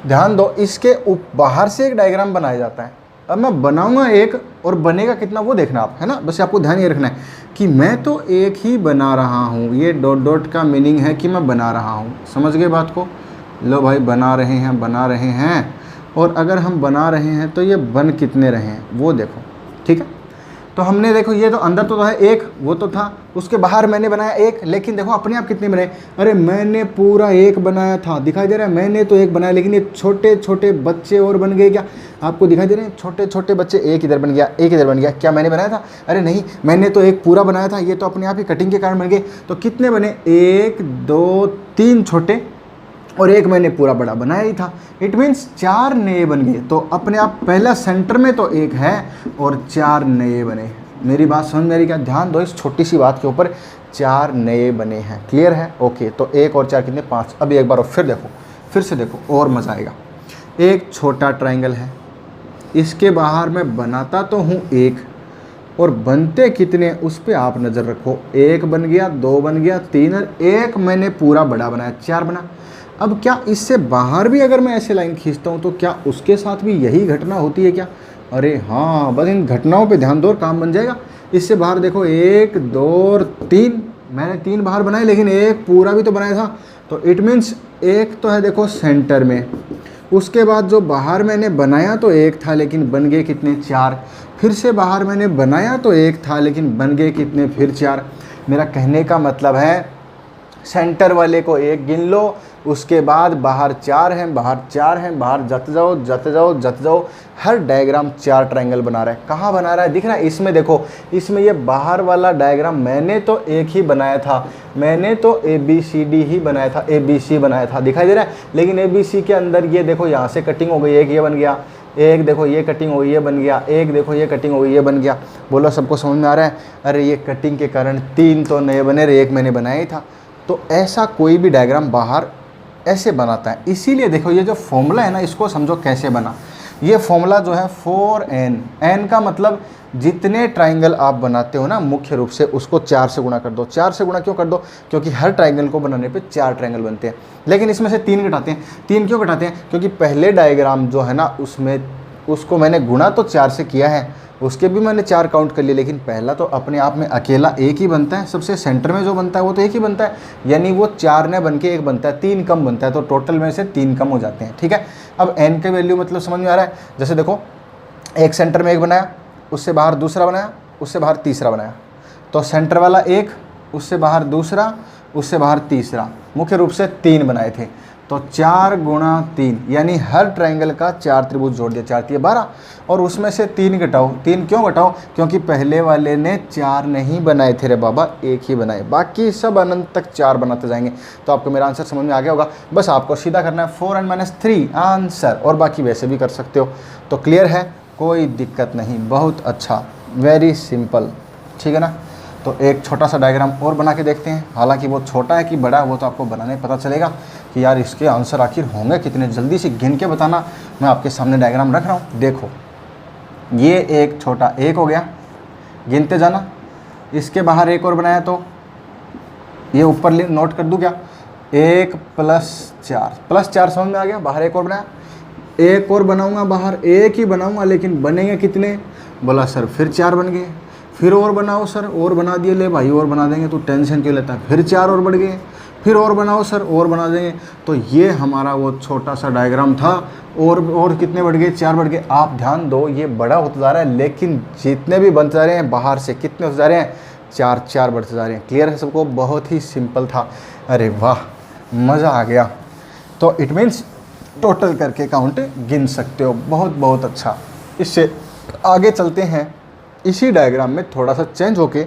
ध्यान दो, इसके बाहर से एक डायग्राम बनाया जाता है। अब मैं बनाऊंगा एक और बनेगा कितना वो देखना आप, है ना। बस आपको ध्यान ये रखना है कि मैं तो एक ही बना रहा हूँ। ये डॉट डॉट का मीनिंग है कि मैं बना रहा हूँ। समझ गए बात को? लो भाई बना रहे हैं, बना रहे हैं। और अगर हम बना रहे हैं तो ये बन कितने रहे हैं वो देखो, ठीक है। तो हमने देखो ये तो अंदर तो है एक, वो तो था, उसके बाहर मैंने बनाया एक, लेकिन देखो अपने आप कितने बने? अरे मैंने पूरा एक बनाया था, दिखाई दे रहा है, मैंने तो एक बनाया, लेकिन ये छोटे छोटे बच्चे और बन गए। क्या आपको दिखाई दे रहे हैं? छोटे छोटे बच्चे, एक इधर बन गया, एक इधर बन गया। क्या मैंने बनाया था? अरे नहीं, मैंने तो एक पूरा बनाया था, ये तो अपने आप ही कटिंग के कारण बन गए। तो कितने बने? 1 2 3 छोटे और एक मैंने पूरा बड़ा बनाया ही था। इट मीन्स 4 नए बन गए। तो अपने आप पहला सेंटर में तो एक है और 4 नए बने। मेरी बात समझ में आ रही क्या? ध्यान दो इस छोटी सी बात के ऊपर, 4 नए बने हैं। क्लियर है? ओके। तो 1 और 4 कितने? 5। अभी एक बार फिर देखो, फिर से देखो और मज़ा आएगा। एक छोटा ट्राइंगल है, इसके बाहर मैं बनाता तो हूँ 1 और बनते कितने उस पर आप नज़र रखो। 1 बन गया, 2 बन गया, 3 और 1 मैंने पूरा बड़ा बनाया, 4 बना। अब क्या इससे बाहर भी अगर मैं ऐसे लाइन खींचता हूँ तो क्या उसके साथ भी यही घटना होती है क्या? अरे हाँ, बस इन घटनाओं पे ध्यान दो और काम बन जाएगा। इससे बाहर देखो 1, 2 और 3, मैंने 3 बाहर बनाए लेकिन 1 पूरा भी तो बनाया था। तो इट मीन्स 1 तो है देखो सेंटर में, उसके बाद जो बाहर मैंने बनाया तो 1 था लेकिन बन गए कितने? 4। फिर से बाहर मैंने बनाया तो 1 था लेकिन बन गए कितने? फिर 4। मेरा कहने का मतलब है सेंटर वाले को 1 गिन लो, उसके बाद बाहर 4 हैं, बाहर 4 हैं, बाहर जाते जाओ जाते जाओ जाते जाओ। हर डायग्राम 4 ट्रायंगल बना रहा है। कहाँ बना रहा है? दिख रहा है? इसमें देखो, इसमें ये बाहर वाला डायग्राम मैंने तो 1 ही बनाया था, मैंने तो ABCD ही बनाया था, ABC बनाया था, दिखाई दे रहा है। लेकिन ABC के अंदर ये देखो यहाँ से कटिंग हो गई, एक ये बन गया, एक देखो ये कटिंग हो गई, ये बन गया, एक देखो ये कटिंग हो गई, ये बन गया। बोलो सबको समझ में आ रहा है? अरे ये कटिंग के कारण 3 तो नए बने, 1 मैंने बनाया ही था। तो ऐसा कोई भी डायग्राम बाहर ऐसे बनाता है। इसीलिए देखो ये जो फॉर्मूला है ना, इसको समझो कैसे बना। ये फॉर्मूला जो है 4n, n का मतलब जितने ट्राइंगल आप बनाते हो ना मुख्य रूप से उसको 4 से गुणा कर दो। 4 से गुणा क्यों कर दो? क्योंकि हर ट्राइंगल को बनाने पे 4 ट्राइंगल बनते हैं, लेकिन इसमें से 3 घटाते हैं। 3 क्यों घटाते हैं? क्योंकि पहले डायग्राम जो है ना उसमें उसको मैंने गुणा तो 4 से किया है, उसके भी मैंने 4 काउंट कर लिए, लेकिन पहला तो अपने आप में अकेला 1 ही बनता है। सबसे सेंटर में जो बनता है वो तो 1 ही बनता है, यानी वो 4 ने बन के 1 बनता है, 3 कम बनता है, तो टोटल में से 3 कम हो जाते हैं। ठीक है, अब n के वैल्यू मतलब समझ में आ रहा है? जैसे देखो, एक सेंटर में 1 बनाया, उससे बाहर दूसरा बनाया, उससे बाहर तीसरा बनाया, तो सेंटर वाला 1, उससे बाहर दूसरा, उससे बाहर तीसरा, मुख्य रूप से 3 बनाए थे। तो 4 गुणा 3 यानी हर ट्राइंगल का 4 त्रिभुज जोड़ दिया, 4 3 12, और उसमें से 3 घटाओ। 3 क्यों घटाओ? क्योंकि पहले वाले ने 4 नहीं बनाए थे रे बाबा, 1 ही बनाए, बाकी सब अनंत तक 4 बनाते जाएंगे। तो आपको मेरा आंसर समझ में आ गया होगा। बस आपको सीधा करना है 4n - 3 आंसर, और बाकी वैसे भी कर सकते हो। तो क्लियर है? कोई दिक्कत नहीं, बहुत अच्छा, वेरी सिंपल। ठीक है ना? तो एक छोटा सा डायग्राम और बना के देखते हैं। हालांकि वो छोटा है कि बड़ा है वो तो आपको बनाने पता चलेगा कि यार इसके आंसर आखिर होंगे कितने। जल्दी से गिन के बताना। मैं आपके सामने डायग्राम रख रहा हूँ, देखो ये एक छोटा 1 हो गया, गिनते जाना। इसके बाहर 1 और बनाया तो ये ऊपर नोट कर दूँ क्या? 1 + 4 + 4 समझ में आ गया। बाहर 1 और बनाया, 1 और बनाऊँगा, बाहर 1 ही बनाऊँगा, लेकिन बनेंगे कितने? बोला सर फिर 4 बन गए। फिर और बनाओ सर, और बना दिए, ले भाई और बना देंगे, तो टेंशन क्यों लेता है? फिर 4 और बढ़ गए। फिर और बनाओ सर, और बना देंगे। तो ये हमारा वो छोटा सा डायग्राम था, और कितने बढ़ गए? 4 बढ़ गए। आप ध्यान दो, ये बड़ा होता जा रहा है, लेकिन जितने भी बनते जा रहे हैं बाहर से कितने होते जा रहे हैं? 4 4 बढ़ते जा रहे हैं। क्लियर है सबको? बहुत ही सिंपल था। अरे वाह, मज़ा आ गया। तो इट मीन्स टोटल करके काउंट गिन सकते हो। बहुत बहुत अच्छा। इससे आगे चलते हैं। इसी डायग्राम में थोड़ा सा चेंज होके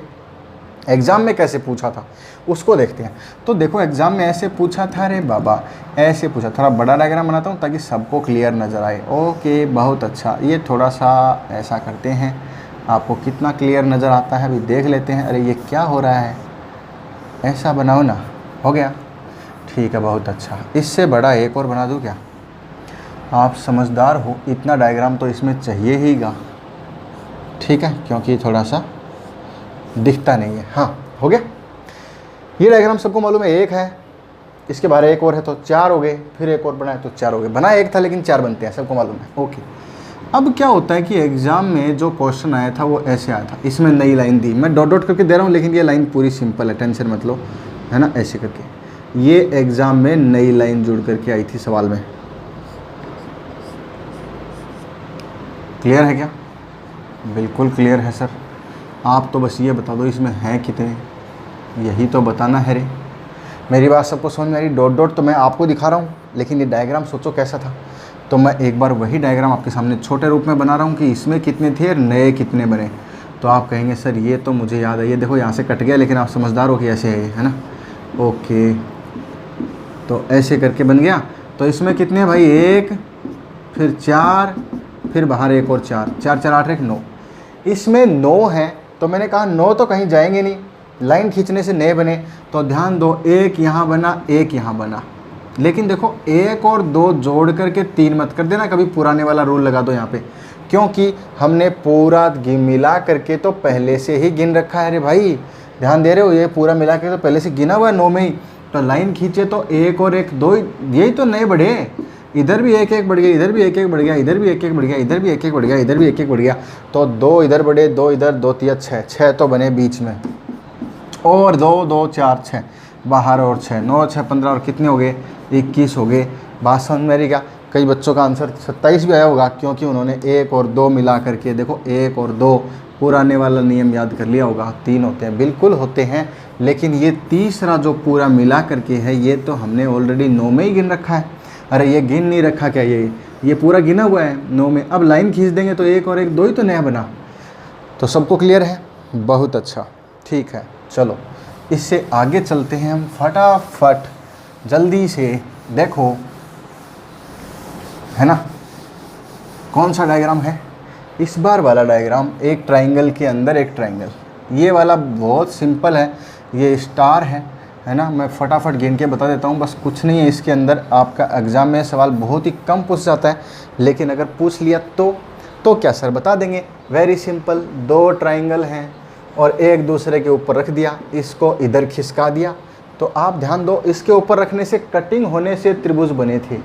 एग्ज़ाम में कैसे पूछा था उसको देखते हैं। तो देखो एग्ज़ाम में ऐसे पूछा था रे बाबा, ऐसे पूछा। थोड़ा बड़ा डायग्राम बनाता हूँ ताकि सबको क्लियर नज़र आए। ओके, बहुत अच्छा। ये थोड़ा सा ऐसा करते हैं, आपको कितना क्लियर नज़र आता है अभी देख लेते हैं। अरे ये क्या हो रहा है? ऐसा बनाओ ना, हो गया? ठीक है, बहुत अच्छा। इससे बड़ा 1 और बना दूँ क्या? आप समझदार हो, इतना डायग्राम तो इसमें चाहिए ही गा। ठीक है, क्योंकि थोड़ा सा दिखता नहीं है। हाँ, हो गया। ये डायग्राम सबको मालूम है, 1 है, इसके बाहर 1 और है तो 4 हो गए। फिर 1 और बनाए तो 4 हो गए। बना 1 था लेकिन 4 बनते हैं, सबको मालूम है। ओके, अब क्या होता है कि एग्ज़ाम में जो क्वेश्चन आया था वो ऐसे आया था। इसमें नई लाइन दी, मैं डॉट डॉट करके दे रहा हूँ, लेकिन ये लाइन पूरी सिंपल है, टेंशन मत लो, है ना? ऐसे करके ये एग्ज़ाम में नई लाइन जुड़ करके आई थी सवाल में। क्लियर है क्या? बिल्कुल क्लियर है सर। आप तो बस ये बता दो इसमें हैं कितने, यही तो बताना है रे। मेरी बात सबको समझ में आ रही? डॉट डॉट तो मैं आपको दिखा रहा हूँ, लेकिन ये डायग्राम सोचो कैसा था। तो मैं एक बार वही डायग्राम आपके सामने छोटे रूप में बना रहा हूँ कि इसमें कितने थे और नए कितने बने। तो आप कहेंगे सर ये तो मुझे याद है, ये देखो यहाँ से कट गया, लेकिन आप समझदार हो कि ऐसे है ना? ओके, तो ऐसे करके बन गया। तो इसमें कितने हैं भाई, 1 फिर 4 फिर बाहर 1 और 4, 4 4 8 1 9। इसमें 9 हैं, तो मैंने कहा 9 तो कहीं जाएंगे नहीं, लाइन खींचने से नए बने। तो ध्यान दो, 1 यहाँ बना, 1 यहाँ बना, लेकिन देखो 1 और 2 जोड़ करके 3 मत कर देना, कभी पुराने वाला रूल लगा दो यहाँ पे, क्योंकि हमने पूरा मिला करके तो पहले से ही गिन रखा है। अरे भाई ध्यान दे रहे हो, ये पूरा मिला के तो पहले से गिना हुआ है 9 में ही। तो लाइन खींचे तो 1 और 1 2, यही तो नए बढ़े। इधर भी 1 1 बढ़ गया, इधर भी 1 1 बढ़ गया, इधर भी 1 1 बढ़ गया, इधर भी 1 1 बढ़ गया, इधर भी 1 1 बढ़ गया। तो 2 इधर बढ़े, 2 इधर, 2 3 6, 6 तो बने बीच में, और 2 2 4 6 बाहर, और 6 9 6 15, और कितने हो गए, 21 हो गए। बात समझ में आ रही क्या? कई बच्चों का आंसर 27 भी आया होगा, क्योंकि उन्होंने 1 और 2 मिला करके, देखो 1 और 2 पुराने वाला नियम याद कर लिया होगा। 3 होते हैं, बिल्कुल होते हैं, लेकिन ये तीसरा जो पूरा मिला करके है, ये तो हमने ऑलरेडी 9 में ही गिन रखा है। अरे ये गिन नहीं रखा क्या, ये पूरा गिना हुआ है 9 में। अब लाइन खींच देंगे तो 1 और 1 2 ही तो नया बना। तो सबको क्लियर है? बहुत अच्छा, ठीक है। चलो इससे आगे चलते हैं हम फटाफट, जल्दी से। देखो है ना, कौन सा डायग्राम है इस बार वाला डायग्राम, एक ट्राइंगल के अंदर एक ट्राइंगल। ये वाला बहुत सिंपल है, ये स्टार है ना। मैं फटाफट गिन के बता देता हूँ, बस कुछ नहीं है इसके अंदर। आपका एग्ज़ाम में सवाल बहुत ही कम पूछ जाता है, लेकिन अगर पूछ लिया तो क्या सर बता देंगे। वेरी सिंपल, 2 ट्राइंगल हैं और एक दूसरे के ऊपर रख दिया, इसको इधर खिसका दिया। तो आप ध्यान दो, इसके ऊपर रखने से कटिंग होने से त्रिभुज बने थे।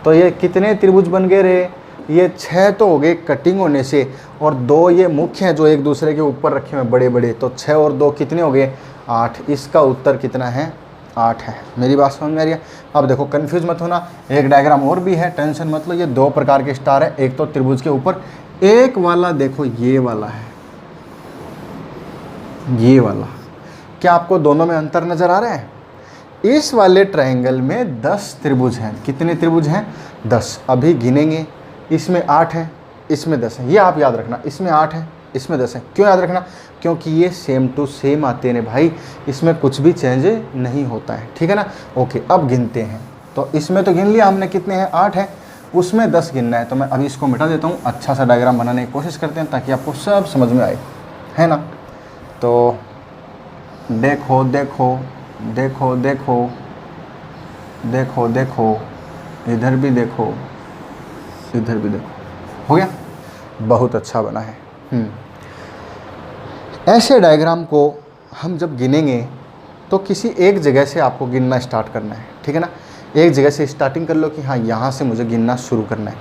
तो ये कितने त्रिभुज बन गए रहे, ये 6 तो हो गए कटिंग होने से, और 2 ये मुख्य हैं जो एक दूसरे के ऊपर रखे हुए बड़े बड़े। तो 6 और 2 कितने हो गए, 8। इसका उत्तर कितना है, 8 है। मेरी बात समझ में आ रही है? अब देखो कंफ्यूज मत होना, एक डायग्राम और भी है, टेंशन मत लो। ये 2 प्रकार के स्टार है, एक तो त्रिभुज के ऊपर, एक वाला देखो ये वाला है, ये वाला। क्या आपको दोनों में अंतर नज़र आ रहा है? इस वाले ट्रायंगल में 10 त्रिभुज हैं। कितने त्रिभुज हैं, 10। अभी गिनेंगे, इसमें 8 है, इसमें 10 है। ये आप याद रखना, इसमें 8 है, इसमें 10 है। क्यों याद रखना? क्योंकि ये सेम टू सेम आते हैं भाई, इसमें कुछ भी चेंज नहीं होता है, ठीक है ना। ओके, अब गिनते हैं। तो इसमें तो गिन लिया हमने, कितने हैं, 8 है, उसमें 10 गिनना है। तो मैं अभी इसको मिटा देता हूँ, अच्छा सा डायग्राम बनाने की कोशिश करते हैं ताकि आपको सब समझ में आए, है ना। तो देखो देखो देखो देखो देखो देखो, इधर भी देखो, इधर भी देखो, हो गया, बहुत अच्छा बना है। ऐसे डायग्राम को हम जब गिनेंगे तो किसी एक जगह से आपको गिनना स्टार्ट करना है, ठीक है ना। एक जगह से स्टार्टिंग कर लो कि हाँ यहाँ से मुझे गिनना शुरू करना है।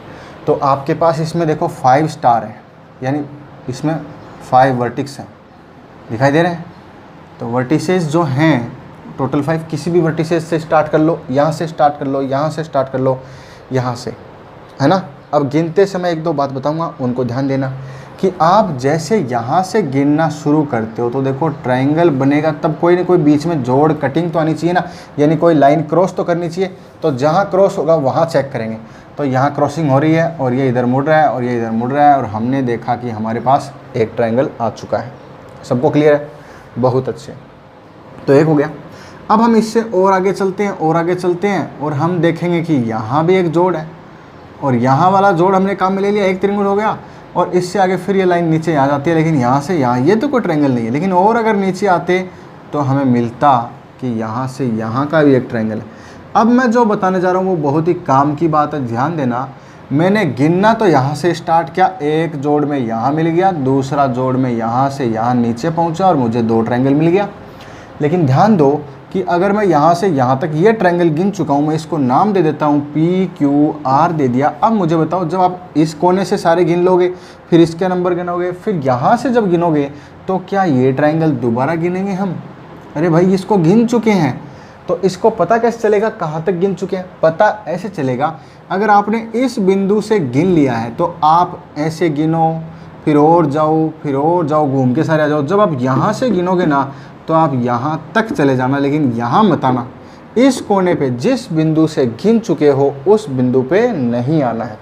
तो आपके पास इसमें देखो 5 स्टार है, यानी इसमें 5 वर्टिक्स हैं, दिखाई दे रहे हैं। तो वर्टिसेस जो हैं टोटल 5, किसी भी वर्टिसेस से स्टार्ट कर लो, यहाँ से स्टार्ट कर लो, यहाँ से स्टार्ट कर लो, यहाँ से, है ना। अब गिनते समय 1-2 बात बताऊँगा, उनको ध्यान देना कि आप जैसे यहाँ से गिनना शुरू करते हो तो देखो ट्रायंगल बनेगा, तब कोई ना कोई बीच में जोड़ कटिंग तो आनी चाहिए ना, यानी कोई लाइन क्रॉस तो करनी चाहिए। तो जहाँ क्रॉस होगा वहाँ चेक करेंगे। तो यहाँ क्रॉसिंग हो रही है और ये इधर मुड़ रहा है और ये इधर मुड़ रहा है, और हमने देखा कि हमारे पास एक ट्रायंगल आ चुका है। सबको क्लियर है? बहुत अच्छे। तो एक हो गया। अब हम इससे और आगे चलते हैं, और आगे चलते हैं, और हम देखेंगे कि यहाँ भी एक जोड़ है, और यहाँ वाला जोड़ हमने काम में ले लिया, एक त्रिभुज हो गया। और इससे आगे फिर ये लाइन नीचे आ जाती है, लेकिन यहाँ से यहाँ ये तो कोई ट्रायंगल नहीं है, लेकिन और अगर नीचे आते तो हमें मिलता कि यहाँ से यहाँ का भी एक ट्रायंगल है। अब मैं जो बताने जा रहा हूँ वो बहुत ही काम की बात है, ध्यान देना। मैंने गिनना तो यहाँ से स्टार्ट किया, एक जोड़ में यहाँ मिल गया, दूसरा जोड़ में यहाँ से यहाँ नीचे पहुँचा और मुझे 2 ट्रायंगल मिल गया। लेकिन ध्यान दो कि अगर मैं यहाँ से यहाँ तक ये ट्रायंगल गिन चुका हूँ, मैं इसको नाम दे देता हूँ PQR दे दिया। अब मुझे बताओ, जब आप इस कोने से सारे गिन लोगे, फिर इसके नंबर गिनोगे, फिर यहाँ से जब गिनोगे, तो क्या ये ट्रायंगल दोबारा गिनेंगे हम? अरे भाई इसको गिन चुके हैं, तो इसको पता कैसे चलेगा कहाँ तक गिन चुके हैं? पता ऐसे चलेगा, अगर आपने इस बिंदु से गिन लिया है तो आप ऐसे गिनो, फिर और जाओ, फिर और जाओ, घूम के सारे आ जाओ। जब आप यहाँ से गिनोगे ना तो आप यहाँ तक चले जाना, लेकिन यहाँ मत आना। इस कोने पे जिस बिंदु से गिन चुके हो उस बिंदु पे नहीं आना है।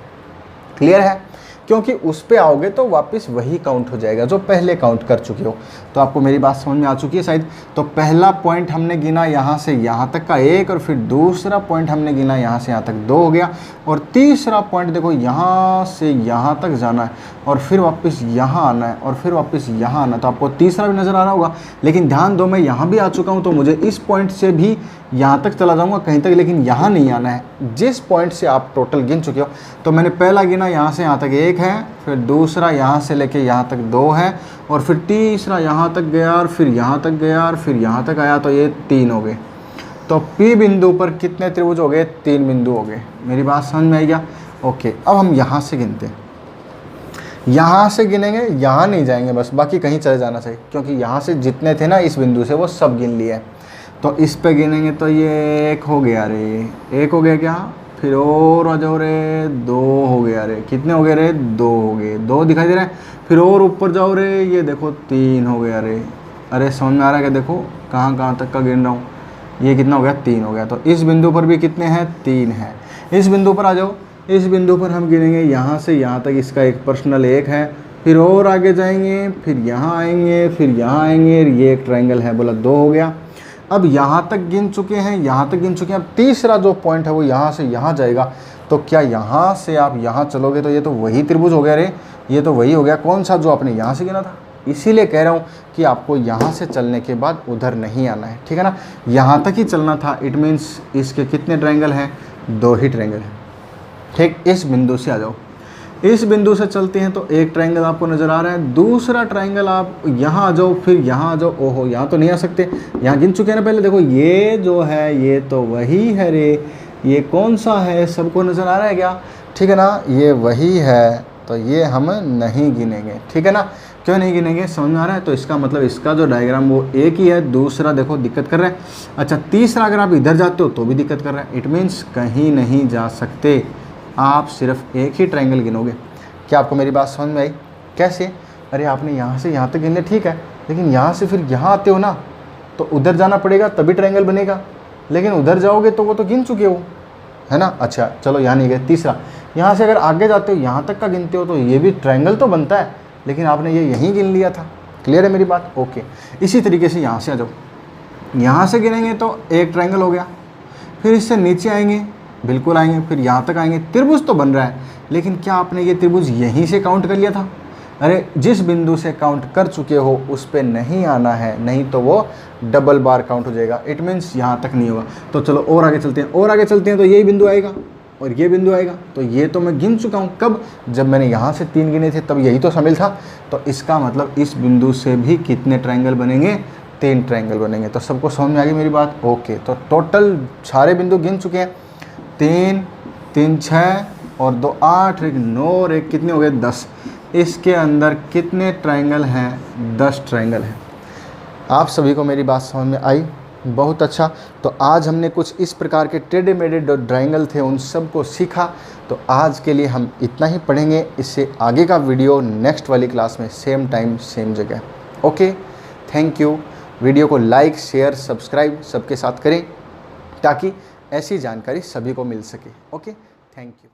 क्लियर है? क्योंकि उस पे आओगे तो वापस वही काउंट हो जाएगा जो पहले काउंट कर चुके हो। तो आपको मेरी बात समझ में आ चुकी है शायद। तो पहला पॉइंट हमने गिना यहाँ से यहाँ तक का 1, और फिर दूसरा पॉइंट हमने गिना यहाँ से यहाँ तक 2 हो गया, और तीसरा पॉइंट देखो यहाँ से यहाँ तक जाना है और फिर वापस यहाँ आना है और फिर वापस यहाँ आना है। तो आपको तीसरा भी नज़र आ रहा होगा, लेकिन ध्यान दो मैं यहाँ भी आ चुका हूँ, तो मुझे इस पॉइंट से भी यहाँ तक चला जाऊँगा कहीं तक, लेकिन यहाँ नहीं आना है जिस पॉइंट से आप टोटल गिन चुके हो। तो मैंने पहला गिना यहाँ से यहाँ तक 1 है, फिर दूसरा यहाँ से लेके यहाँ तक 2 है, और फिर तीसरा यहाँ तक गया, और फिर यहाँ तक गया, और फिर यहाँ तक आया, तो ये 3 हो गए। तो P बिंदु पर कितने त्रिभुज हो गए? 3 बिंदु हो गए। मेरी बात समझ में आई क्या? ओके, अब हम यहाँ से गिनते हैं। यहाँ से गिनेंगे, यहाँ नहीं जाएंगे बस, बाकी कहीं चले जाना चाहिए, क्योंकि यहाँ से जितने थे ना इस बिंदु से वो सब गिन लिए। तो इस पे गिनेंगे तो ये 1 हो गया रे, 1 हो गया क्या? फिर और आ जाओ रे, 2 हो गया रे, कितने हो गए रे? 2 हो गए, 2 दिखाई दे रहा है। फिर और ऊपर जाओ रे, ये देखो 3 हो गया रे। अरे समझ में आ रहा है क्या? देखो कहाँ तक का गिन रहा हूँ, ये कितना हो गया? 3 हो गया। तो इस बिंदु पर भी कितने हैं? 3 हैं। इस बिंदु पर आ जाओ, इस बिंदु पर हम गिनेंगे यहाँ से यहाँ तक, इसका एक पर्सनल 1 है, फिर और आगे जाएंगे, फिर यहाँ आएंगे, फिर यहाँ आएंगे, ये एक ट्रायंगल है, बोला 2 हो गया। अब यहाँ तक गिन चुके हैं, यहाँ तक गिन चुके हैं। अब तीसरा जो पॉइंट है वो यहाँ से यहाँ जाएगा, तो क्या यहाँ से आप यहाँ चलोगे तो ये तो वही त्रिभुज हो गया रे, ये तो वही हो गया। कौन सा? जो आपने यहाँ से गिना था। इसीलिए कह रहा हूँ कि आपको यहाँ से चलने के बाद उधर नहीं आना है, ठीक है ना, यहाँ तक ही चलना था। इट मीन्स इसके कितने ट्रायंगल हैं? 2 ही ट्रायंगल हैं, ठीक। इस बिंदु से आ जाओ, इस बिंदु से चलते हैं तो एक ट्रायंगल आपको नज़र आ रहा है, दूसरा ट्रायंगल आप यहाँ आ जाओ, फिर यहाँ आ जाओ। ओहो, यहाँ तो नहीं आ सकते, यहाँ गिन चुके हैं ना पहले। देखो ये जो है ये तो वही है रे, ये कौन सा है? सबको नज़र आ रहा है क्या? ठीक है ना, ये वही है, तो ये हम नहीं गिनेंगे, ठीक है ना। क्यों नहीं गिनेंगे? समझ में आ रहा है। तो इसका मतलब इसका जो डायग्राम वो एक ही है, दूसरा देखो दिक्कत कर रहा है। अच्छा, तीसरा अगर आप इधर जाते हो तो भी दिक्कत कर रहा है। इट मीन्स कहीं नहीं जा सकते, आप सिर्फ एक ही ट्रायंगल गिनोगे। क्या आपको मेरी बात समझ में आई? कैसे? अरे आपने यहाँ से यहाँ तक गिन लिया, ठीक है, लेकिन यहाँ से फिर यहाँ आते हो ना, तो उधर जाना पड़ेगा तभी ट्रायंगल बनेगा, लेकिन उधर जाओगे तो वो तो गिन चुके हो, है ना। अच्छा चलो, यहाँ नहीं गए। तीसरा, यहाँ से अगर आगे जाते हो, यहाँ तक का गिनते हो, तो ये भी ट्रायंगल तो बनता है, लेकिन आपने ये यहीं गिन लिया था। क्लियर है मेरी बात? ओके। इसी तरीके से यहाँ से आ जाओ, यहाँ से गिनेंगे तो एक ट्रायंगल हो गया, फिर इससे नीचे आएंगे, बिल्कुल आएंगे, फिर यहाँ तक आएंगे, त्रिभुज तो बन रहा है, लेकिन क्या आपने ये त्रिभुज यहीं से काउंट कर लिया था? अरे जिस बिंदु से काउंट कर चुके हो उस पे नहीं आना है, नहीं तो वो डबल बार काउंट हो जाएगा। इट मीन्स यहाँ तक नहीं होगा। तो चलो और आगे चलते हैं, और आगे चलते हैं तो यही बिंदु आएगा और ये बिंदु आएगा। तो ये तो मैं गिन चुका हूँ, कब? जब मैंने यहाँ से 3 गिने थे तब यही तो शामिल था। तो इसका मतलब इस बिंदु से भी कितने ट्रायंगल बनेंगे? 3 ट्रायंगल बनेंगे। तो सबको समझ में आ गई मेरी बात? ओके। तो टोटल सारे बिंदु गिन चुके हैं, 3 3 6 और 2 8, 1 9 और 1 कितने हो गए? 10। इसके अंदर कितने ट्रायंगल हैं? 10 ट्रायंगल हैं। आप सभी को मेरी बात समझ में आई? बहुत अच्छा। तो आज हमने कुछ इस प्रकार के टेढ़े मेढ़े जो ट्रायंगल थे उन सब को सीखा। तो आज के लिए हम इतना ही पढ़ेंगे। इससे आगे का वीडियो नेक्स्ट वाली क्लास में सेम टाइम सेम जगह। Okay, thank you. वीडियो को लाइक शेयर सब्सक्राइब सबके साथ करें ताकि ऐसी जानकारी सभी को मिल सके। Okay, thank you.